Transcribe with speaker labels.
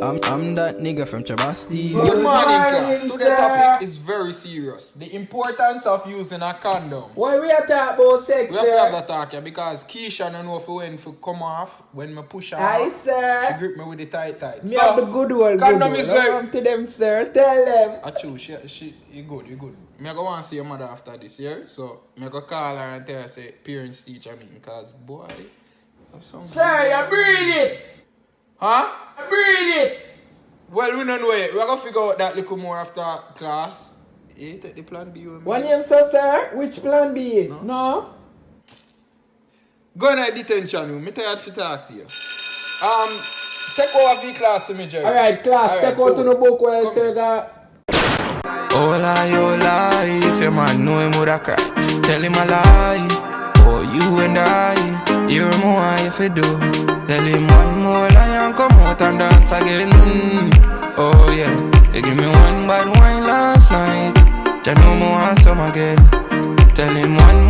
Speaker 1: I'm that nigga from Trabass TV.
Speaker 2: Good morning, class. Today's topic is very serious. The importance of using a condom.
Speaker 3: Why we are talking about sex,
Speaker 2: We have to have that talk here because Keisha don't know if when to come off when me push her
Speaker 3: Aye,
Speaker 2: off.
Speaker 3: sir.
Speaker 2: She grip me with the tight.
Speaker 3: Me have the good one.
Speaker 2: condom is very.
Speaker 3: Come to them, sir. Tell them.
Speaker 2: Achoo, she you good. Me go want to see your mother after this year, so me go call her and tell her say parents teacher meeting because boy, have some.
Speaker 3: Sir, you breathe it.
Speaker 2: Huh?
Speaker 3: You breathe it.
Speaker 2: Well, we don't know it. We're gonna figure out that little more after class. You take the plan B.
Speaker 3: What name, sir? Which plan B? No?
Speaker 2: Go in at detention. Me tired to talk to you. Take over the class to me, Jerry.
Speaker 3: Alright, class.
Speaker 2: Alright,
Speaker 3: Take out to the book where
Speaker 2: Come
Speaker 3: sir
Speaker 2: here.
Speaker 3: got.
Speaker 4: Hola, if your man know him woulda cry. Tell him a lie, oh you and I. Hear him what if you do. Tell him one more lie and come out and dance again. Oh yeah, you give me one bad wine last night. Just know me want some again. Tell him one